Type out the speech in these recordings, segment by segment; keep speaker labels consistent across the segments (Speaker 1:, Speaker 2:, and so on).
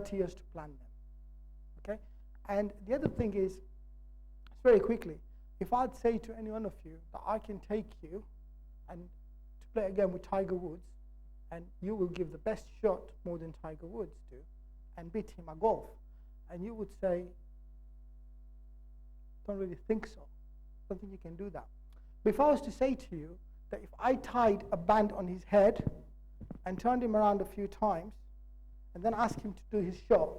Speaker 1: 30 years to plan them. Okay? And the other thing is, very quickly, if I'd say to any one of you that I can take you and to play a game with Tiger Woods, and you will give the best shot more than Tiger Woods do, and beat him at golf, and you would say, don't really think so. Don't think you can do that. But if I was to say to you that if I tied a band on his head and turned him around a few times, and then asked him to do his shot,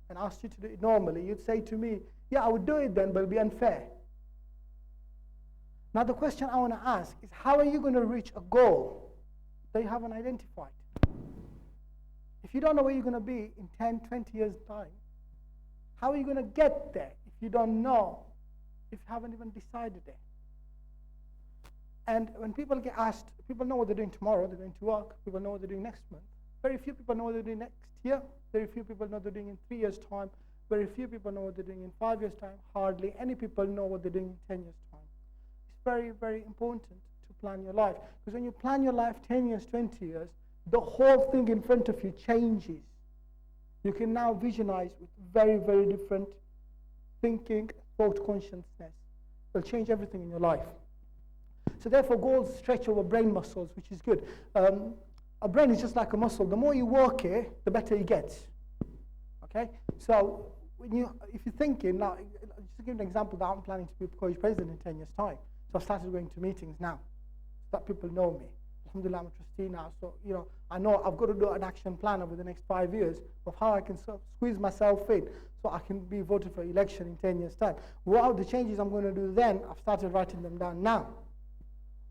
Speaker 1: and asked you to do it normally, you'd say to me, yeah, I would do it then, but it'll be unfair. Now the question I want to ask is, how are you going to reach a goal that you haven't identified? If you don't know where you're going to be in 10, 20 years' time, how are you going to get there if you don't know, if you haven't even decided it? And when people get asked, people know what they're doing tomorrow, they're going to work, people know what they're doing next month. Very few people know what they're doing next year, very few people know what they're doing in 3 years' time, very few people know what they're doing in 5 years' time, hardly any people know what they're doing in 10 years' time. It's very, very important to plan your life, because when you plan your life 10 years, 20 years, the whole thing in front of you changes. You can now visualize with very, very different thinking, thought consciousness. It'll change everything in your life. So therefore, goals stretch over brain muscles, which is good. A brain is just like a muscle. The more you work it, the better it gets. Okay? So if you're thinking, now, just to give an example, that I'm planning to be college president in 10 years' time. So I've started going to meetings now, so that people know me. Alhamdulillah, I'm a trustee now, so I know I've got to do an action plan over the next 5 years of how I can sort of squeeze myself in so I can be voted for election in 10 years' time. What are the changes I'm going to do then? I've started writing them down now.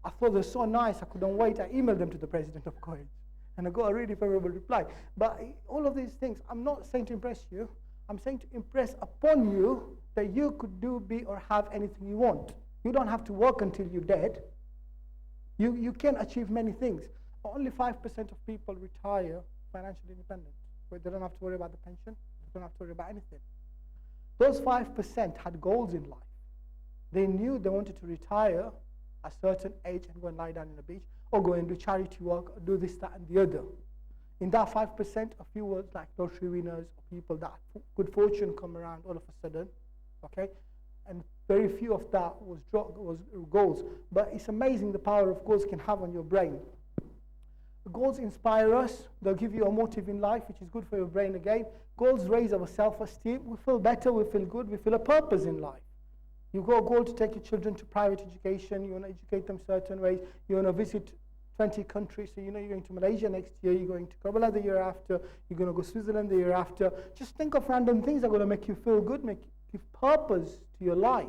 Speaker 1: I thought they're so nice, I couldn't wait. I emailed them to the president of college, and I got a really favorable reply. But all of these things, I'm not saying to impress you. I'm saying to impress upon you that you could do, be, or have anything you want. You don't have to work until you're dead. You can achieve many things. Only 5% of people retire financially independent, where they don't have to worry about the pension, they don't have to worry about anything. Those 5% had goals in life. They knew they wanted to retire at a certain age and go and lie down on the beach, or go and do charity work, or do this, that, and the other. In that 5%, a few were like lottery winners, or people that good fortune come around all of a sudden, okay? And very few of that was goals. But it's amazing the power of goals can have on your brain. Goals inspire us. They'll give you a motive in life, which is good for your brain again. Goals raise our self-esteem. We feel better, we feel good, we feel a purpose in life. You got a goal to take your children to private education, you want to educate them certain ways, you want to visit 20 countries, so you're going to Malaysia next year, you're going to Kabbalah the year after, you're going to go Switzerland the year after. Just think of random things that are going to make you feel good, give purpose to your life,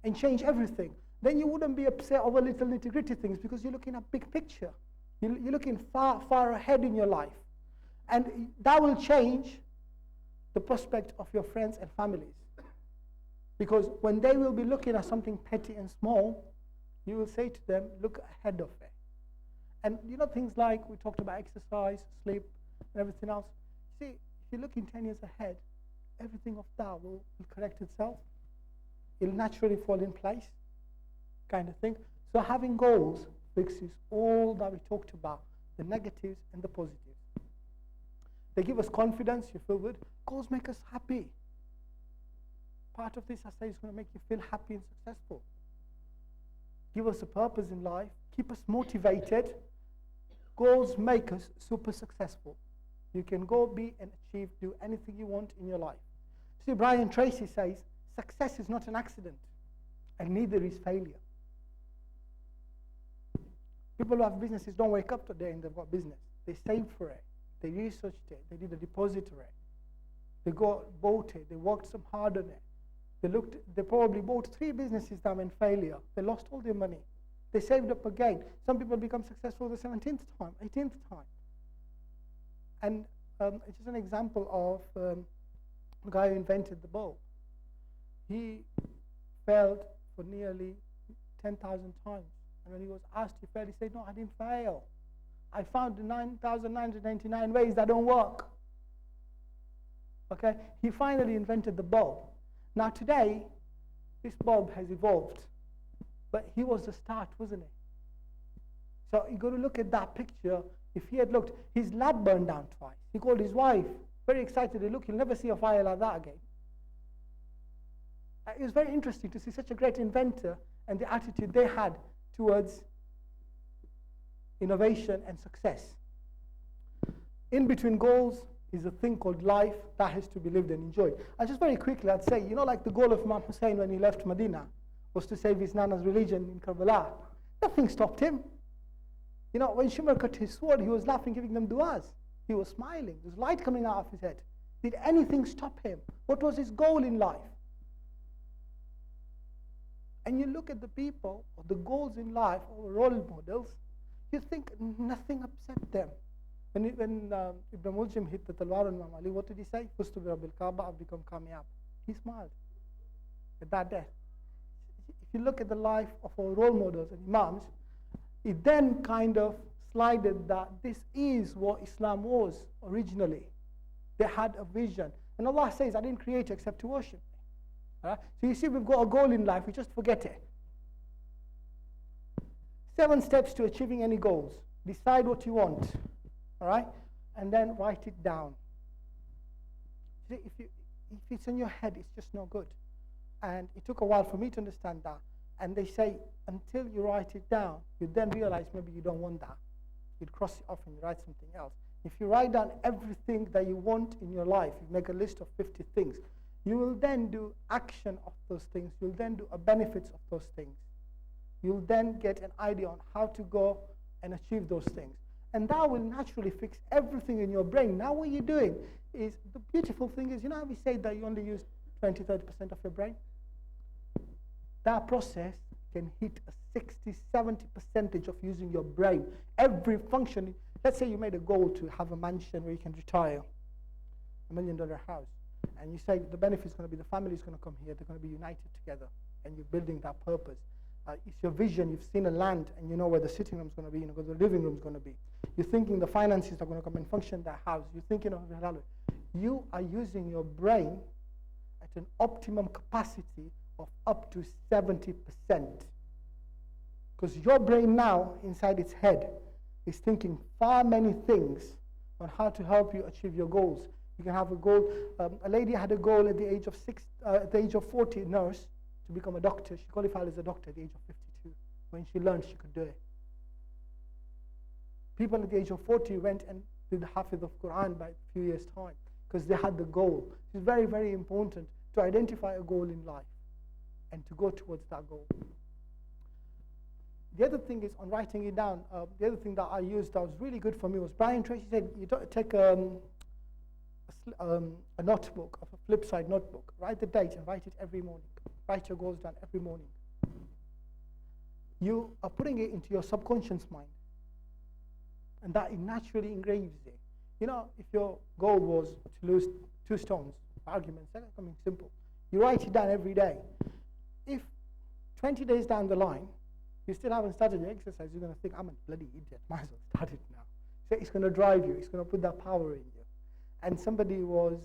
Speaker 1: and change everything. Then you wouldn't be upset over little nitty-gritty things, because you're looking at big picture. You're looking far, far ahead in your life. And that will change the prospect of your friends and families. Because when they will be looking at something petty and small, you will say to them, look ahead of it. And things like we talked about exercise, sleep, and everything else. See, if you're looking 10 years ahead, everything of that will correct itself. It'll naturally fall in place, kind of thing. So having goals fixes all that we talked about, the negatives and the positives. They give us confidence, you feel good. Goals make us happy. Part of this, I say, is going to make you feel happy and successful. Give us a purpose in life, keep us motivated. Goals make us super successful. You can go, be, and achieve, do anything you want in your life. See, Brian Tracy says, success is not an accident, and neither is failure. People who have businesses don't wake up today and they've got business. They saved for it. They researched it. They did a deposit for it. They bought it. They worked some hard on it. They probably bought 3 businesses that were in failure. They lost all their money. They saved up again. Some people become successful the 17th time, 18th time. And it's just an example of a guy who invented the bulb. He failed for nearly 10,000 times. And when he was asked, he failed, he said, no, I didn't fail. I found 9,999 ways that don't work. Okay? He finally invented the bulb. Now today, this bulb has evolved. But he was the start, wasn't he? So you got to look at that picture. If he had looked, his lab burned down twice. He called his wife. very excitedly, look, you'll never see a fire like that again. It was very interesting to see such a great inventor and the attitude they had towards innovation and success. In between goals is a thing called life that has to be lived and enjoyed. And just very quickly, I'd say, like the goal of Imam Hussein when he left Medina was to save his nana's religion in Karbala. Nothing stopped him. When Shumar cut his sword, he was laughing, giving them du'as. He was smiling. There was light coming out of his head. Did anything stop him? What was his goal in life? And you look at the people, or the goals in life, or role models, you think nothing upset them. When Ibn Muljim hit the Talwar on Imam Ali, what did he say? Fustu bi Rabbil Kaaba, I've become kamyab. He smiled at that death. If you look at the life of our role models and imams, it then kind of slided that this is what Islam was originally. They had a vision. And Allah says, I didn't create you except to worship me. So you see, we've got a goal in life, we just forget it. 7 steps to achieving any goals. Decide what you want, all right? And then write it down. See, if it's in your head, it's just no good. And it took a while for me to understand that. And they say, until you write it down, you then realize maybe you don't want that. You'd cross it off and you write something else. If you write down everything that you want in your life, you make a list of 50 things, you will then do action of those things. You'll then do a benefits of those things. You'll then get an idea on how to go and achieve those things. And that will naturally fix everything in your brain. Now what you're doing is, the beautiful thing is, how we say that you only use 20, 30% of your brain? That process can hit a 60, 70% of using your brain. Every function, let's say you made a goal to have a mansion where you can retire, $1 million house. And you say the benefit is going to be the family is going to come here, they're going to be united together, and you're building that purpose. It's your vision, you've seen a land, and you know where the sitting room is going to be, where the living room is going to be. You're thinking the finances are going to come and function that house. You're thinking of it. You are using your brain at an optimum capacity of up to 70%. Because your brain now, inside its head, is thinking far many things on how to help you achieve your goals. You can have a goal. A lady had a goal at the age of 40, nurse, to become a doctor. She qualified as a doctor at the age of 52. When she learned she could do it. People at the age of 40 went and did the Hafiz of Quran by a few years' time because they had the goal. It's very, very important to identify a goal in life and to go towards that goal. The other thing is on writing it down. The other thing that I used that was really good for me was Brian Tracy said, you take a notebook, of a flip side notebook, write the date and write it every morning. Write your goals down every morning. You are putting it into your subconscious mind, and that it naturally engraves it. If your goal was to lose 2 stones, arguments, that's something simple. You write it down every day. If 20 days down the line, you still haven't started your exercise, you're going to think, I'm a bloody idiot, might as well start it now. So it's going to drive you, it's going to put that power in you. And somebody was,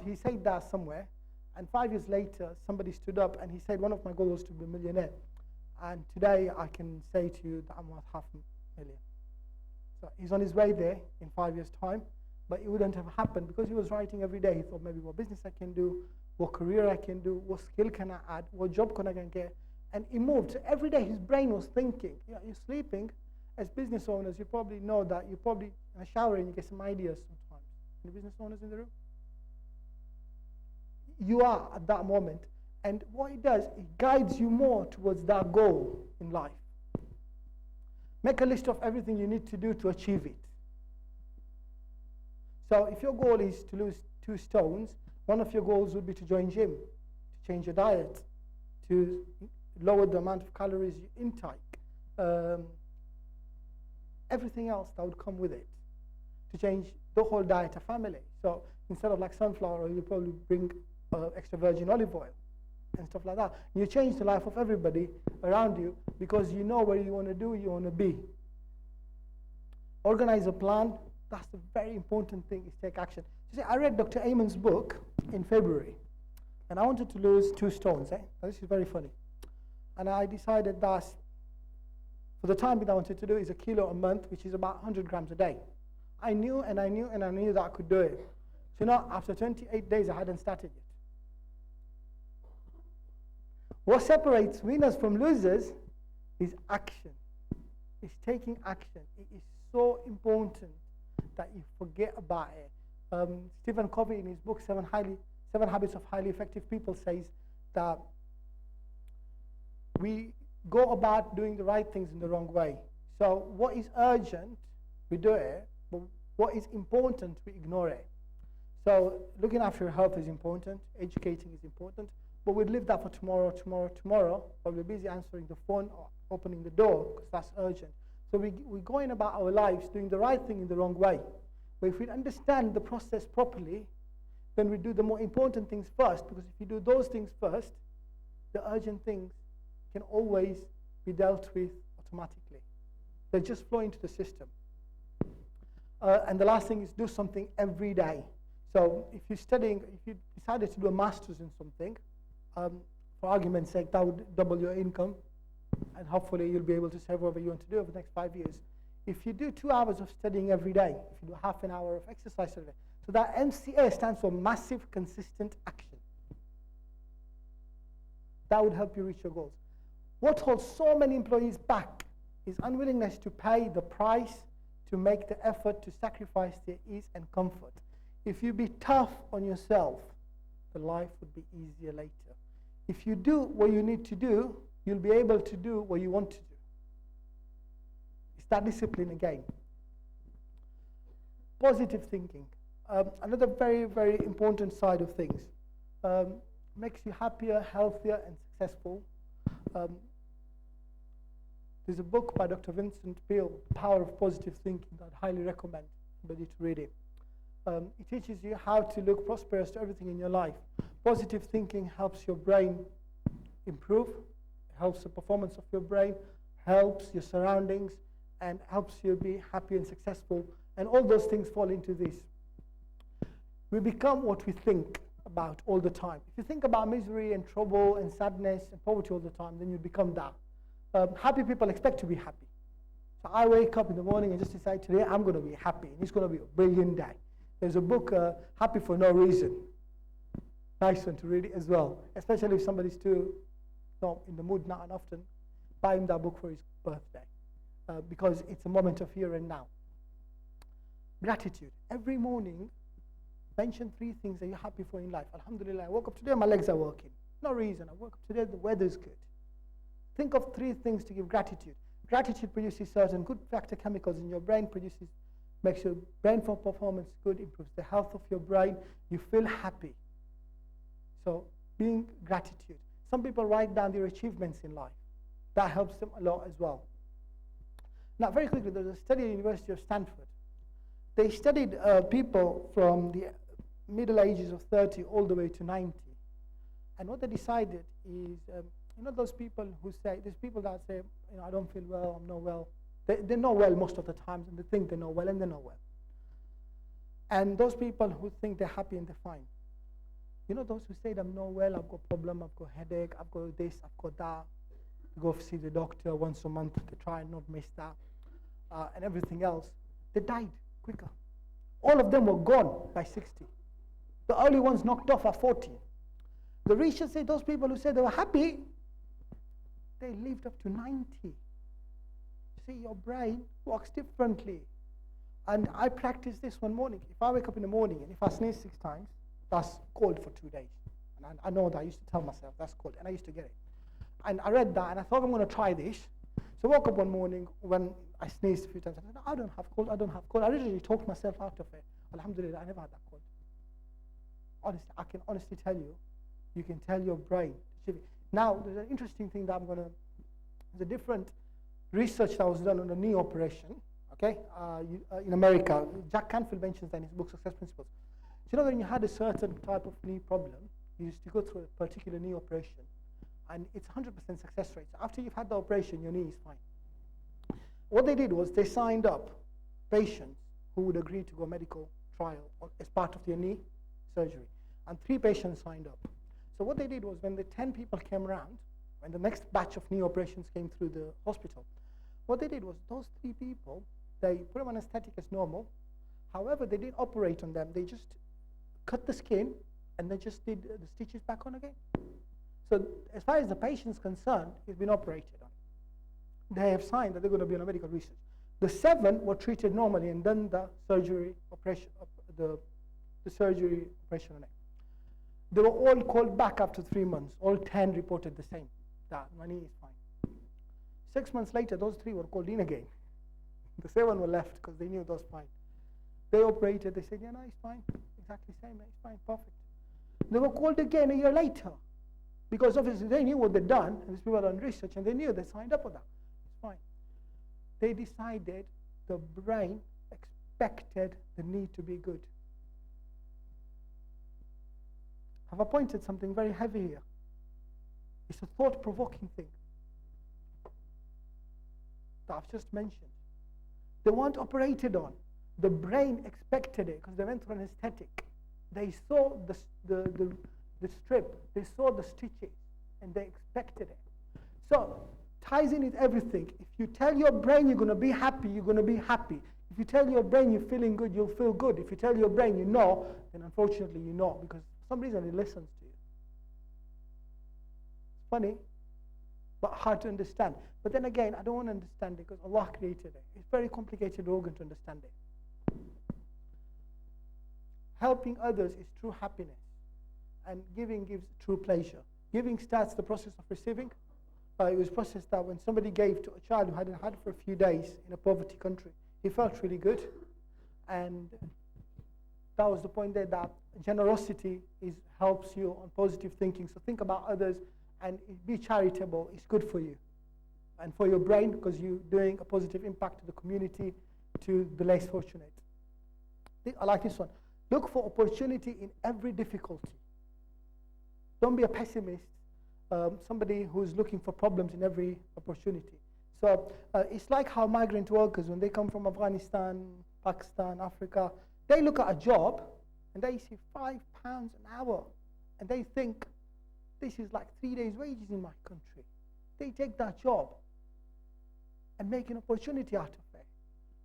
Speaker 1: he said that somewhere, and 5 years later, somebody stood up and he said, one of my goals was to be a millionaire. And today I can say to you that I'm worth $500,000. So he's on his way there in 5 years' time, but it wouldn't have happened because he was writing every day. He thought, maybe what business I can do, what career I can do, what skill can I add, what job can I get. And he moved. So every day his brain was thinking. You're sleeping. As business owners, you probably know that you're probably in a shower and you get some ideas sometimes. Any business owners in the room? You are at that moment. And what it does, it guides you more towards that goal in life. Make a list of everything you need to do to achieve it. So if your goal is to lose 2 stones, one of your goals would be to join gym, to change your diet, to lower the amount of calories you intake, everything else that would come with it, to change the whole diet of family. So instead of like sunflower oil, you probably bring extra virgin olive oil and stuff like that. And you change the life of everybody around you because you know where you want to do, you want to be. Organize a plan. That's a very important thing, is take action. You see, I read Dr. Ayman's book in February, and I wanted to lose 2 stones. Now, this is very funny. And I decided that for the time that I wanted to do is 1 kilo a month, which is about 100 grams a day. I knew that I could do it. So now, after 28 days, I hadn't started yet. What separates winners from losers is action. It's taking action. It is so important that you forget about it. Stephen Covey, in his book, Seven Habits of Highly Effective People, says that we go about doing the right things in the wrong way. So what is urgent, we do it, but what is important, we ignore it. So looking after your health is important, educating is important, but we'd leave that for tomorrow, while we're busy answering the phone or opening the door, because that's urgent. So we're going about our lives doing the right thing in the wrong way. But if we understand the process properly, then we do the more important things first, because if you do those things first, the urgent things can always be dealt with automatically. They just flow into the system. And the last thing is do something every day. So if you decided to do a master's in something, for argument's sake, that would double your income, and hopefully you'll be able to save whatever you want to do over the next 5 years. If you do 2 hours of studying every day, if you do half an hour of exercise every day, so that MCA stands for Massive Consistent Action. That would help you reach your goals. What holds so many employees back is unwillingness to pay the price, to make the effort, to sacrifice their ease and comfort. If you be tough on yourself, the life would be easier later. If you do what you need to do, you'll be able to do what you want to do. It's that discipline again. Positive thinking. Another very, very important side of things. Makes you happier, healthier, and successful. There's a book by Dr. Vincent Peale, The Power of Positive Thinking, that I highly recommend everybody to read it. It teaches you how to look prosperous to everything in your life. Positive thinking helps your brain improve, helps the performance of your brain, helps your surroundings, and helps you be happy and successful. And all those things fall into this. We become what we think about all the time. If you think about misery and trouble and sadness and poverty all the time, then you become that. Happy people expect to be happy. So I wake up in the morning and just decide, today I'm going to be happy, and it's going to be a brilliant day. There's a book, Happy for No Reason. Nice one to read it as well, especially if somebody's too in the mood now, and often buy him that book for his birthday, because it's a moment of here and now. Gratitude. Every morning, mention 3 things that you're happy for in life. Alhamdulillah, I woke up today, my legs are working. No reason. I woke up today, the weather's good. Think of 3 things to give gratitude. Gratitude produces certain good factor chemicals in your brain, makes your brain for performance good, improves the health of your brain. You feel happy. So, being gratitude. Some people write down their achievements in life. That helps them a lot as well. Now, very quickly, there's a study at the University of Stanford. They studied people from the middle ages of 30 all the way to 90. And what they decided is, those people who say, there's people that say, I don't feel well, I'm not well. They know well most of the times, and they think they know well, and they know well. And those people who think they're happy and they're fine. Those who say, I'm not well, I've got a problem, I've got a headache, I've got this, I've got that. They go see the doctor once a month, they try and not miss that, and everything else. They died quicker. All of them were gone by 60. The early ones knocked off at 40. The research said those people who said they were happy, they lived up to 90. See, your brain works differently. And I practice this one morning. If I wake up in the morning and if I sneeze 6 times, that's cold for 2 days. And I know that. I used to tell myself that's cold, and I used to get it. And I read that, and I thought I'm going to try this. So I woke up one morning when I sneezed a few times. I said, I don't have cold, I don't have cold. I literally talked myself out of it. Alhamdulillah, I never had that cold. Honestly, I can honestly tell you, you can tell your brain. Now, there's an interesting thing that there's a different research that was done on a knee operation, okay, in America. Jack Canfield mentions that in his book, Success Principles. So when you had a certain type of knee problem, you used to go through a particular knee operation, and it's 100% success rate. So after you've had the operation, your knee is fine. What they did was they signed up patients who would agree to go medical trial as part of their knee surgery, and 3 patients signed up. So what they did was when the 10 people came around, when the next batch of knee operations came through the hospital, what they did was those 3 people, they put them on anesthetic as normal. However, they didn't operate on them. They just cut the skin, and then just did the stitches back on again. So as far as the patient's concerned, he's been operated on. They have signed that they're going to be on a medical research. The 7 were treated normally and done the surgery operation, the surgery operation on it. They were all called back after 3 months. All 10 reported the same, that my knee is fine. 6 months later, those 3 were called in again. The 7 were left because they knew it was fine. They operated, they said, yeah, no, it's fine. Exactly the same, it's fine, perfect. They were called again a year later because obviously they knew what they'd done, and these people were on research, and they knew they signed up for that. It's fine. They decided the brain expected the knee to be good. I've appointed something very heavy here. It's a thought-provoking thing that I've just mentioned. They weren't operated on. The brain expected it because they went through an anesthetic. They saw the strip, they saw the stitches, and they expected it. So, ties in with everything. If you tell your brain you're going to be happy, you're going to be happy. If you tell your brain you're feeling good, you'll feel good. If you tell your brain you know, then unfortunately you know, because for some reason it listens to you. It's funny, but hard to understand. But then again, I don't want to understand it because Allah created it. It's a very complicated organ to understand it. Helping others is true happiness, and giving gives true pleasure. Giving starts the process of receiving. It was processed that when somebody gave to a child who hadn't had it for a few days in a poverty country, he felt really good, and that was the point there, that generosity helps you on positive thinking. So think about others and be charitable. It's good for you and for your brain because you're doing a positive impact to the community, to the less fortunate. I like this one. Look for opportunity in every difficulty. Don't be a pessimist, somebody who's looking for problems in every opportunity. So it's like how migrant workers, when they come from Afghanistan, Pakistan, Africa, they look at a job and they see £5 an hour and they think, this is like 3 days' wages in my country. They take that job and make an opportunity out of it.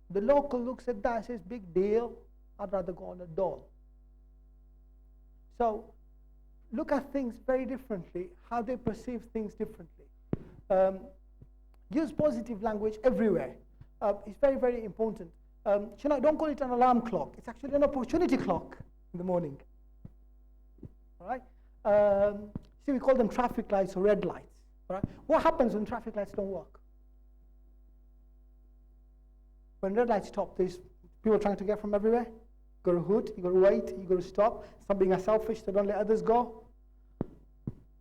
Speaker 1: The local looks at that and says, big deal, I'd rather go on a dole. So look at things very differently, how they perceive things differently. Use positive language everywhere. It's very, very important. Don't call it an alarm clock. It's actually an opportunity clock in the morning. All right? See, we call them traffic lights or red lights. All right? What happens when traffic lights don't work? When red lights stop, there's people trying to get from everywhere. You got to hoot, you got to wait, you got to stop. Some being selfish, they don't let others go.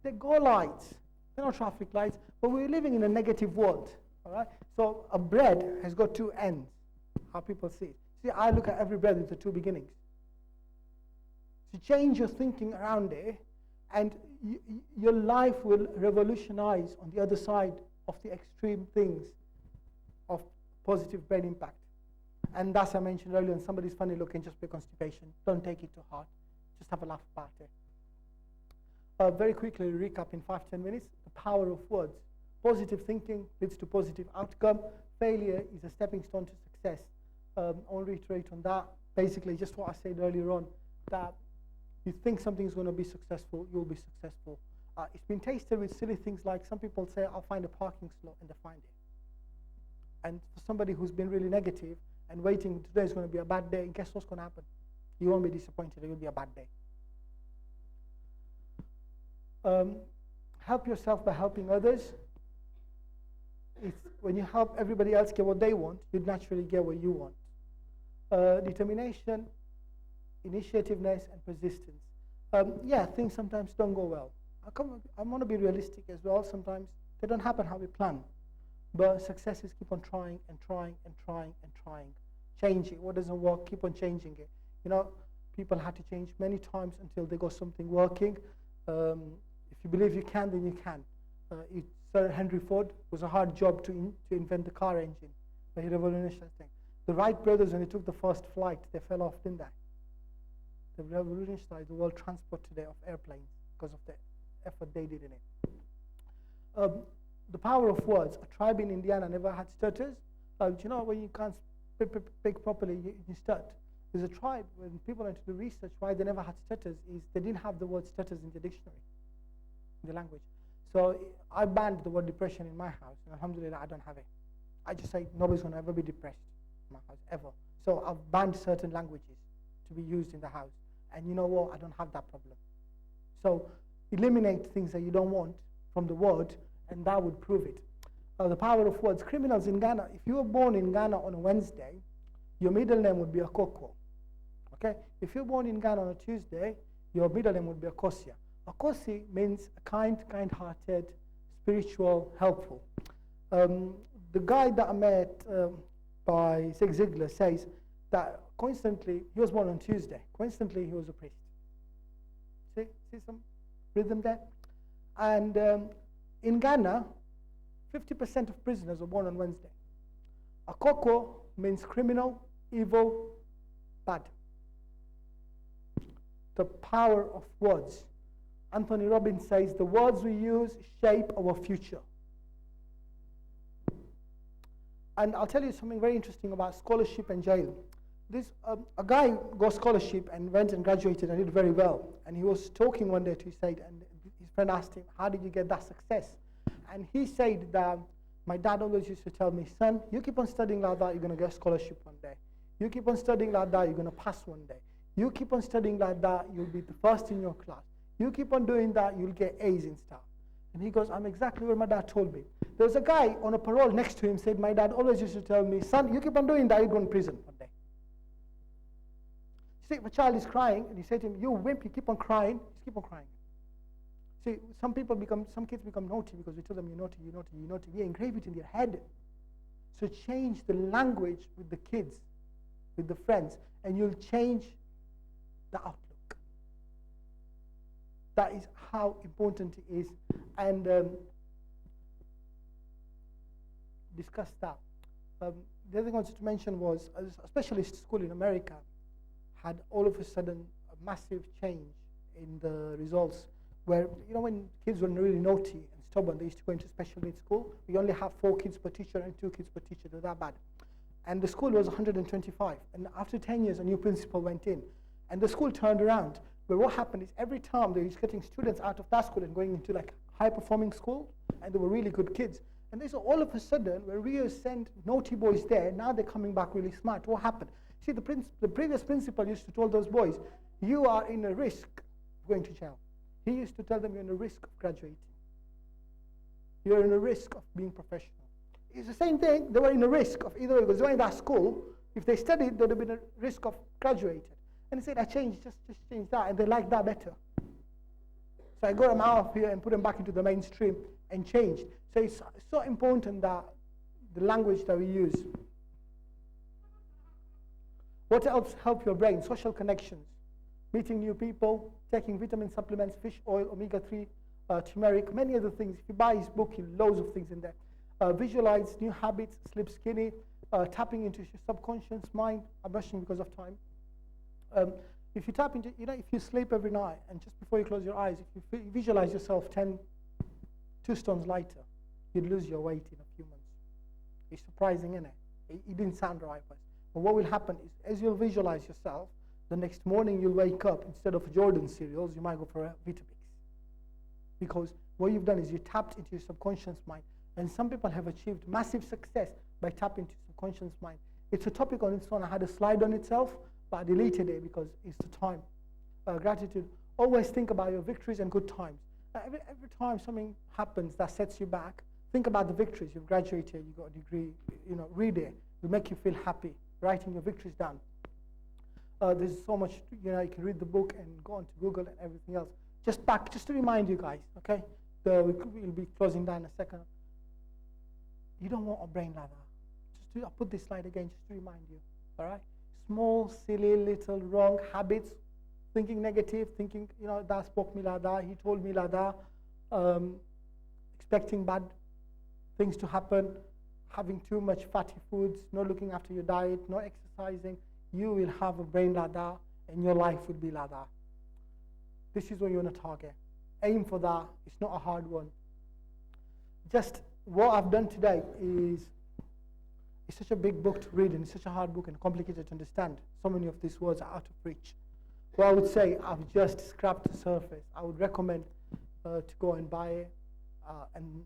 Speaker 1: They're go lights. They're not traffic lights, but we're living in a negative world. All right? So a bread has got 2 ends, how people see it. See, I look at every bread with the 2 beginnings. So change your thinking around it, and your life will revolutionize on the other side of the extreme things of positive brain impact. And as I mentioned earlier, when somebody's funny looking, just be constipation. Don't take it too hard. Just have a laugh about it. Very quickly recap in 5-10 minutes, the power of words. Positive thinking leads to positive outcome. Failure is a stepping stone to success. I want to reiterate on that. Basically, just what I said earlier on, that you think something is going to be successful, you'll be successful. It's been tasted with silly things like some people say, I'll find a parking slot, and they find it. And for somebody who's been really negative and waiting, today is going to be a bad day, guess what's going to happen? You won't be disappointed, it will be a bad day. Help yourself by helping others. When you help everybody else get what they want, you naturally get what you want. Determination, initiativeness, and persistence. Yeah, things sometimes don't go well. I want to be realistic as well. Sometimes they don't happen how we plan. But success is keep on trying and trying and trying and trying. Change it. What doesn't work, keep on changing it. You know, people had to change many times until they got something working. If you believe you can, then you can. Sir Henry Ford was a hard job to invent the car engine, but he revolutionized thing. The Wright brothers, when they took the first flight, they fell off, didn't they? They revolutionized the world transport today of airplanes because of the effort they did in it. The power of words. A tribe in Indiana never had stutters. You know, when you can't speak properly, you stutter. There's a tribe, when people went to do research, why they never had stutters is they didn't have the word stutters in the dictionary, in the language. So I banned the word depression in my house, and alhamdulillah, I don't have it. I just say nobody's going to ever be depressed in my house, ever. So I've banned certain languages to be used in the house. And you know what? I don't have that problem. So eliminate things that you don't want from the word, and that would prove it. The power of words. Criminals in Ghana, if you were born in Ghana on a Wednesday, your middle name would be Akoko. Okay? If you're born in Ghana on a Tuesday, your middle name would be Akosia. Akosi means kind, kind-hearted, spiritual, helpful. The guy that I met by Zig Ziglar says that coincidentally, he was born on Tuesday. Coincidentally, he was a priest. See some rhythm there? And in Ghana, 50% of prisoners are born on Wednesday. Akoko means criminal, evil, bad. The power of words. Anthony Robbins says the words we use shape our future. And I'll tell you something very interesting about scholarship and jail. A guy got scholarship and went and graduated and did very well. And he was talking one day to his side, and his friend asked him, how did you get that success? And he said that my dad always used to tell me, son, you keep on studying like that, you're going to get a scholarship one day. You keep on studying like that, you're going to pass one day. You keep on studying like that, you'll be the first in your class. You keep on doing that, you'll get A's in stuff. And he goes, I'm exactly what my dad told me. There was a guy on a parole next to him said, my dad always used to tell me, son, you keep on doing that, you're going to prison one day. See, if a child is crying, and you say to him, you wimp, you keep on crying, just keep on crying. See, some kids become naughty because we tell them, you're naughty, you're naughty, you're naughty. We engrave it in their head. So change the language with the kids, with the friends, and you'll change the outlook. That is how important it is. And discuss that. The other thing I wanted to mention was a specialist school in America had all of a sudden a massive change in the results where, you know, when kids were really naughty and stubborn, they used to go into special needs school. We only have 4 kids per teacher and 2 kids per teacher. They're that bad. And the school was 125. And after 10 years, a new principal went in. And the school turned around. But what happened is every time they were getting students out of that school and going into like high-performing school, and they were really good kids. And they saw all of a sudden, where we sent naughty boys there, now they're coming back really smart. What happened? See, the previous principal used to tell those boys, you are in a risk of going to jail. He used to tell them, you're in a risk of graduating. You're in a risk of being professional. It's the same thing. They were in a risk of either way, because they were in that school. If they studied, they would have been a risk of graduating. And he said, I changed, just change that, and they like that better. So I got them out of here and put them back into the mainstream and changed. So it's so important that the language that we use. What else helps your brain? Social connections. Meeting new people, taking vitamin supplements, fish oil, omega-3, turmeric, many other things. If you buy his book, he loads of things in there. Visualize new habits, sleep skinny, tapping into your subconscious mind. I'm rushing because of time. If you tap into, if you sleep every night and just before you close your eyes, if you visualize yourself 2 stones lighter, you'd lose your weight in a few months. It's surprising, isn't it? It didn't sound right, but what will happen is, as you'll visualize yourself, the next morning you'll wake up, instead of Jordan cereals, you might go for a Vitamix. Because what you've done is you tapped into your subconscious mind. And some people have achieved massive success by tapping into subconscious mind. It's a topic on its own. I had a slide on itself, but I deleted it because it's the time. Gratitude. Always think about your victories and good times. Every time something happens that sets you back, think about the victories. You've graduated, you got a degree, read it. It'll make you feel happy, writing your victories down. There's so much, you can read the book and go on to Google and everything else. Just to remind you guys, okay? We'll be closing down in a second. You don't want a brain like that. I'll put this slide again just to remind you, all right? Small, silly, little wrong habits, thinking negative, thinking, that spoke me like that, he told me like that, expecting bad things to happen, having too much fatty foods, not looking after your diet, not exercising. You will have a brain like that, and your life will be like that. This is what you want to target. Aim for that. It's not a hard one. Just what I've done today is It's such a big book to read, and it's such a hard book and complicated to understand. So many of these words are out of reach. Well, I would say I've just scratched the surface. I would recommend to go and buy it and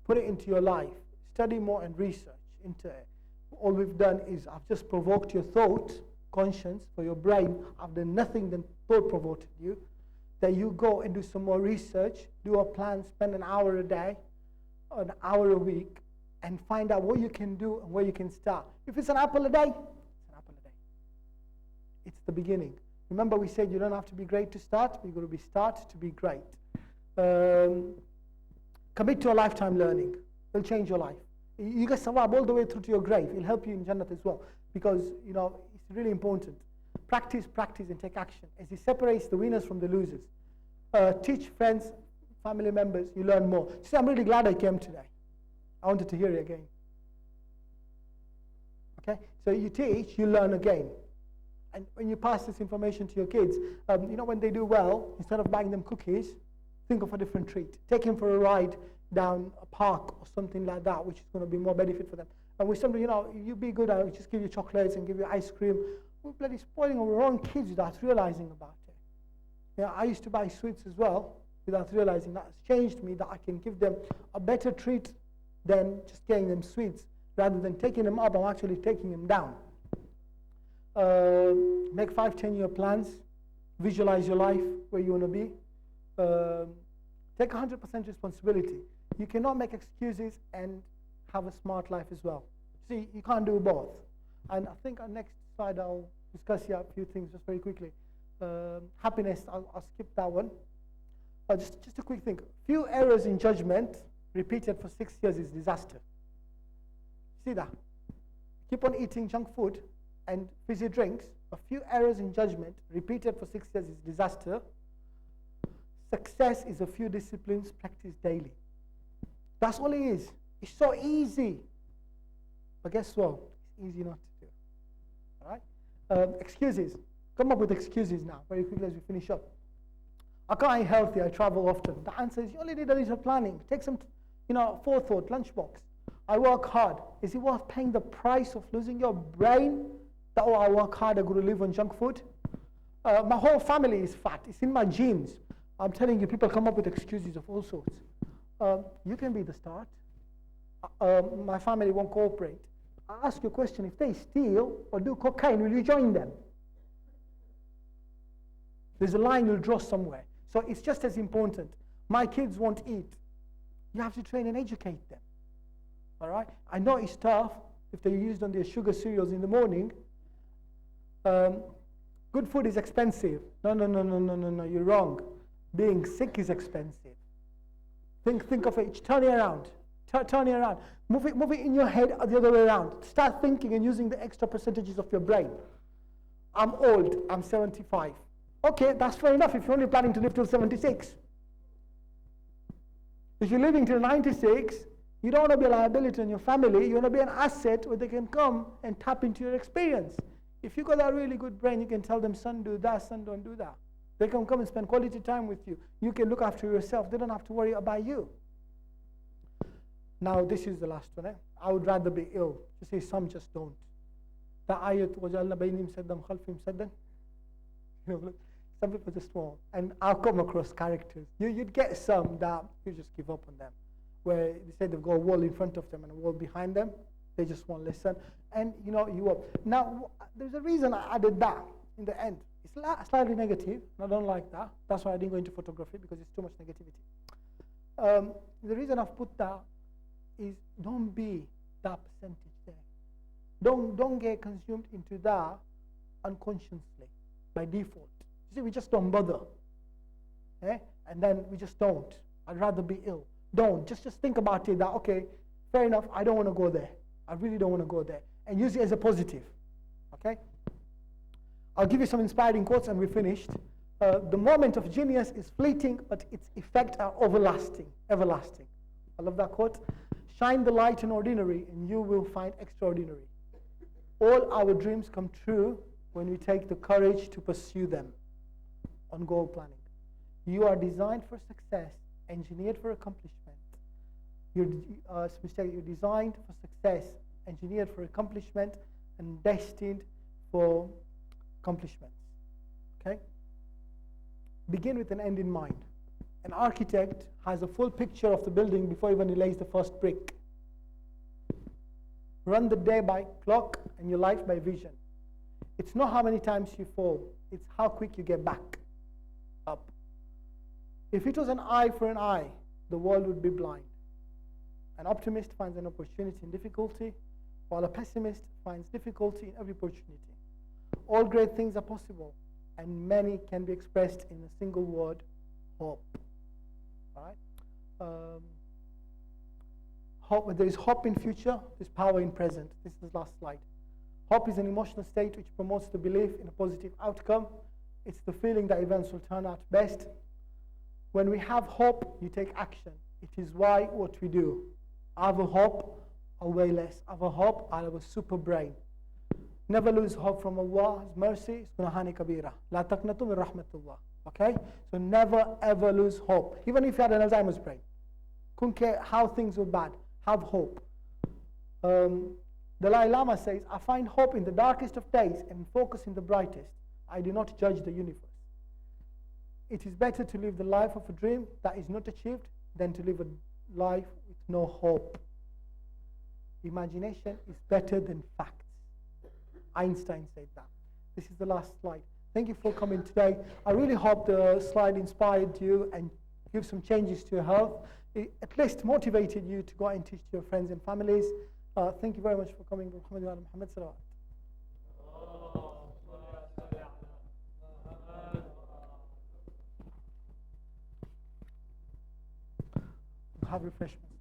Speaker 1: put it into your life. Study more and research into it. All we've done is I've just provoked your thought, conscience, for your brain. I've done nothing than thought provoked you. That you go and do some more research, do a plan, spend an hour a day, an hour a week, and find out what you can do and where you can start. If it's an apple a day, it's an apple a day. It's the beginning. Remember we said you don't have to be great to start, you've got to be start to be great. Commit to a lifetime learning. It'll change your life. You get sawab all the way through to your grave. It'll help you in Jannat as well, because it's really important. Practice, practice, and take action. As it separates the winners from the losers. Teach friends, family members, you learn more. See, I'm really glad I came today. I wanted to hear it again. Okay? So you teach, you learn again. And when you pass this information to your kids, when they do well, instead of buying them cookies, think of a different treat. Take him for a ride down a park or something like that, which is going to be more benefit for them. And we somebody, you be good, I'll just give you chocolates and give you ice cream. We're bloody spoiling our own kids without realizing about it. I used to buy sweets as well without realizing. That has changed me, that I can give them a better treat than just getting them sweets. Rather than taking them up, I'm actually taking them down. Make 5-10-year plans. Visualize your life, where you want to be. Take 100% responsibility. You cannot make excuses and have a smart life as well. See, you can't do both. And I think on next slide I'll discuss here a few things just very quickly. Happiness, I'll skip that one. Just a quick thing. Few errors in judgment repeated for 6 years is disaster. See that? Keep on eating junk food and fizzy drinks. A few errors in judgment repeated for 6 years is disaster. Success is a few disciplines practiced daily. That's all it is. It's so easy. But guess what? It's easy not to do. All right? Excuses. Come up with excuses now, very quickly as we finish up. I can't eat healthy, I travel often. The answer is you only need a little planning. Take some, forethought, lunchbox. I work hard. Is it worth paying the price of losing your brain? That, I work hard, I'm going to live on junk food? My whole family is fat. It's in my genes. I'm telling you, people come up with excuses of all sorts. You can be the start. My family won't cooperate. I ask you a question. If they steal or do cocaine, will you join them? There's a line you'll draw somewhere. So it's just as important. My kids won't eat. You have to train and educate them. All right? I know it's tough if they're used on their sugar cereals in the morning. Good food is expensive. No, you're wrong. Being sick is expensive. Think of it. Turn it around. Turn it around. Move it in your head the other way around. Start thinking and using the extra percentages of your brain. I'm old. I'm 75. Okay, that's fair enough if you're only planning to live till 76. If you're living till 96, you don't want to be a liability on your family. You want to be an asset where they can come and tap into your experience. If you've got that really good brain, you can tell them, son, do that, son, don't do that. They can come and spend quality time with you. You can look after yourself. They don't have to worry about you. Now, this is the last one. I would rather be ill. You see, some just don't. The ayat, وَجَعَلْنَا بَيْنِهِمْ سَدًّا وَخَلْفِهِمْ سَدًّا. Some people just won't. And I'll come across characters. You'd get some that you just give up on them. Where they say they've got a wall in front of them and a wall behind them. They just won't listen. And you up. Now, there's a reason I added that in the end. It's slightly negative, and I don't like that. That's why I didn't go into photography, because it's too much negativity. The reason I've put that is don't be that percentage there. Don't get consumed into that unconsciously, by default. You see, we just don't bother. And then we just don't. I'd rather be ill. Don't. Just think about it that, okay, fair enough, I don't want to go there. I really don't want to go there. And use it as a positive. Okay? I'll give you some inspiring quotes and we're finished. The moment of genius is fleeting, but its effects are everlasting. Everlasting. I love that quote. Shine the light in ordinary and you will find extraordinary. All our dreams come true when we take the courage to pursue them. On goal planning. You are designed for success, engineered for accomplishment. You're designed for success, engineered for accomplishment and destined for accomplishments. Okay? Begin with an end in mind. An architect has a full picture of the building before even he lays the first brick. Run the day by clock and your life by vision. It's not how many times you fall, it's how quick you get back up. If it was an eye for an eye, the world would be blind. An optimist finds an opportunity in difficulty, while a pessimist finds difficulty in every opportunity. All great things are possible, and many can be expressed in a single word, hope. All right? Hope, there is hope in future, there's power in present. This is the last slide. Hope is an emotional state which promotes the belief in a positive outcome. It's the feeling that events will turn out best. When we have hope, you take action. It is why what we do. I have a hope, I'll weigh less. I have a hope, I'll have a super brain. Never lose hope from Allah's mercy. Sunahani kabira. La taqnatu min rahmatullah. Okay? So never ever lose hope. Even if you had an Alzheimer's brain. Couldn't care how things were bad. Have hope. Dalai Lama says, I find hope in the darkest of days and focus in the brightest. I do not judge the universe. It is better to live the life of a dream that is not achieved than to live a life with no hope. Imagination is better than facts. Einstein said that. This is the last slide. Thank you for coming today. I really hope the slide inspired you and give some changes to your health. It at least motivated you to go and teach your friends and families. Thank you very much for coming. Muhammad Salawat. Have refreshments.